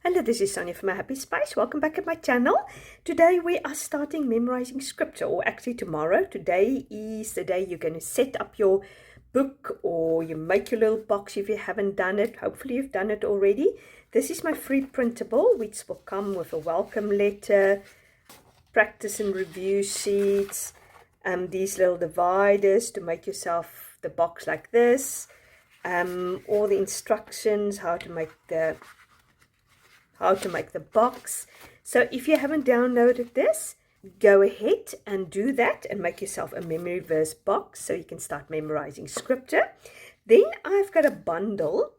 Hello, this is Sonia from My Happy Space. Welcome back at my channel. Today we are starting memorizing scripture, or actually tomorrow. Today is the day you're going to set up your book, or you make your little box if you haven't done it. Hopefully you've done it already. This is my free printable, which will come with a welcome letter, practice and review sheets, these little dividers to make yourself the box like this, all the instructions, how to make the box. So if you haven't downloaded this, go ahead and do that and make yourself a memory verse box so you can start memorizing scripture. Then I've got a bundle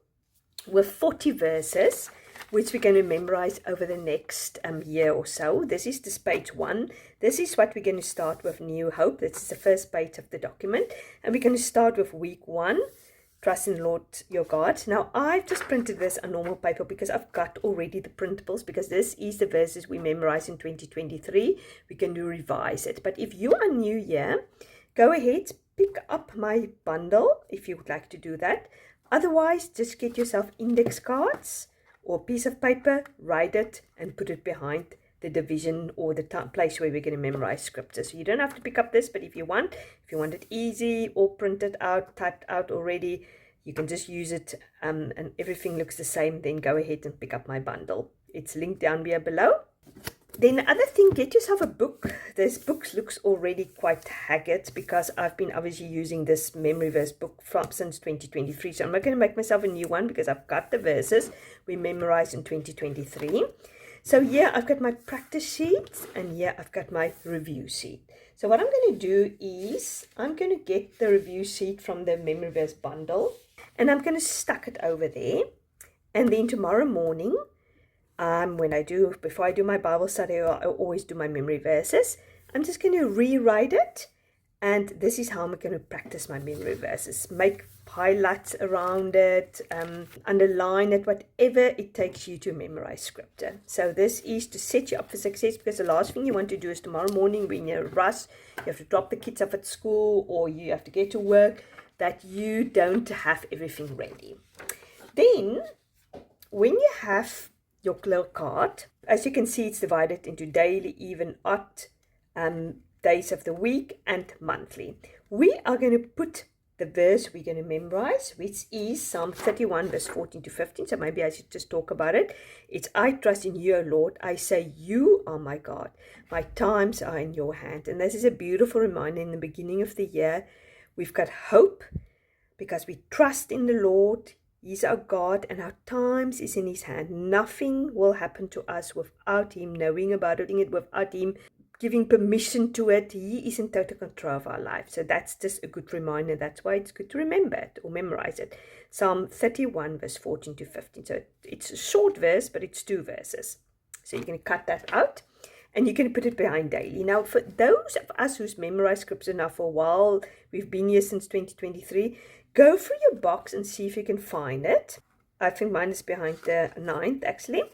with 40 verses which we're going to memorize over the next year or so. This is this page 1. This is what we're going to start with, New Hope. This is the first page of the document, and we're going to start with week 1. Trust in the Lord your God. Now, I've just printed this on normal paper because I've got already the printables, because this is the verses we memorize in 2023. We can revise it. But if you are new here, go ahead, pick up my bundle if you would like to do that. Otherwise, just get yourself index cards or a piece of paper, write it, and put it behind the division or the place where we're going to memorize scripture. So you don't have to pick up this, but if you want it easy or printed out, typed out already, you can just use it and everything looks the same. Then go ahead and pick up my bundle. It's linked down here below. Then the other thing, get yourself a book. This book looks already quite haggard because I've been obviously using this memory verse book since 2023. So I'm not going to make myself a new one because I've got the verses we memorized in 2023. So here I've got my practice sheets, and here I've got my review sheet. So what I'm going to do is I'm going to get the review sheet from the memory verse bundle, and I'm going to stuck it over there. And then tomorrow morning, before I do my Bible study, I always do my memory verses. I'm just going to rewrite it, and this is how I'm going to practice my memory verses. Make highlights around it, underline it, whatever it takes you to memorize scripture. So this is to set you up for success, because the last thing you want to do is tomorrow morning when you're rushed, you have to drop the kids off at school or you have to get to work, that you don't have everything ready. Then when you have your little card, as you can see, it's divided into daily, even, odd, days of the week, and monthly. We are going to put the verse we're going to memorize, which is Psalm 31 verse 14 to 15. So maybe I should just talk about it. It's, I trust in you, Lord. I say, you are my God. My times are in your hand. And this is a beautiful reminder in the beginning of the year. We've got hope because we trust in the Lord. He's our God, and our times is in his hand. Nothing will happen to us without him knowing about it, without him giving permission to it. He is in total control of our life. So that's just a good reminder. That's why it's good to remember it or memorize it. Psalm 31 verse 14 to 15. So it's a short verse, but it's 2 verses. So you're going to cut that out, and you can put it behind daily. Now, for those of us who's memorized scripture now for a while, we've been here since 2023, go through your box and see if you can find it. I think mine is behind the 9th, actually.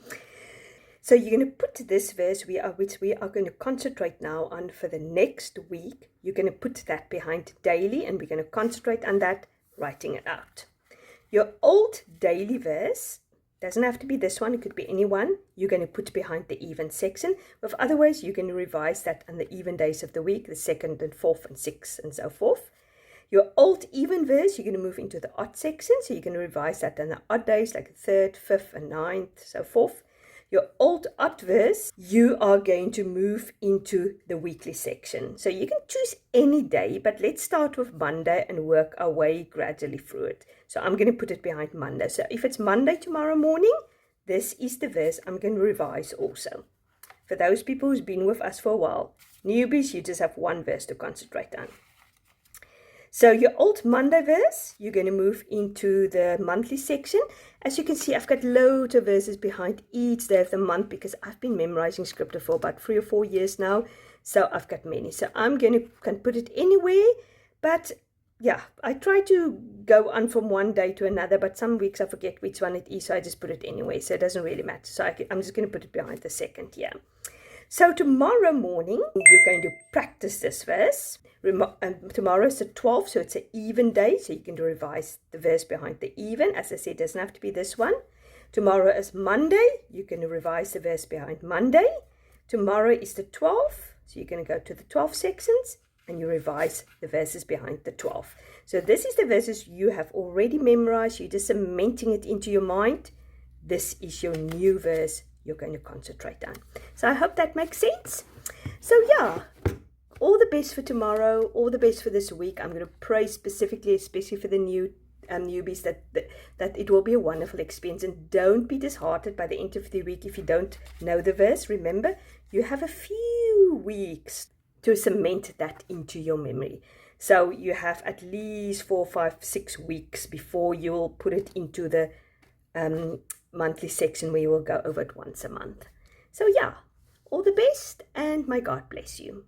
So you're going to put this verse, which we are going to concentrate now on for the next week. You're going to put that behind daily, and we're going to concentrate on that, writing it out. Your old daily verse doesn't have to be this one. It could be any one. You're going to put behind the even section. With otherwise, you can revise that on the even days of the week, the 2nd and 4th and 6th and so forth. Your old even verse, you're going to move into the odd section. So you're going to revise that on the odd days, like the 3rd, 5th, and 9th, so forth. Your old odd verse, you are going to move into the weekly section. So you can choose any day, but let's start with Monday and work our way gradually through it. So I'm going to put it behind Monday. So if it's Monday tomorrow morning, this is the verse I'm going to revise also. For those people who's been with us for a while, newbies, you just have one verse to concentrate on. So your old Monday verse, you're going to move into the monthly section. As you can see, I've got loads of verses behind each day of the month because I've been memorizing scripture for about 3 or 4 years now. So I've got many. So I'm going to can put it anywhere. But yeah, I try to go on from one day to another. But some weeks I forget which one it is. So I just put it anyway. So it doesn't really matter. So I'm just going to put it behind the 2nd here. So tomorrow morning, you're going to practice this verse. Tomorrow is the 12th, so it's an even day. So you can revise the verse behind the even. As I said, it doesn't have to be this one. Tomorrow is Monday. You're going to revise the verse behind Monday. Tomorrow is the 12th. So you're going to go to the 12 sections and you revise the verses behind the 12. So this is the verses you have already memorized. You're just cementing it into your mind. This is your new verse you're going to concentrate on. So I hope that makes sense. So yeah, all the best for tomorrow, all the best for this week. I'm going to pray specifically, especially for the newbies, that it will be a wonderful experience. And don't be disheartened by the end of the week if you don't know the verse. Remember, you have a few weeks to cement that into your memory. So you have at least 4, 5, 6 weeks before you'll put it into the monthly section where you will go over it once a month. So yeah, all the best and may God bless you.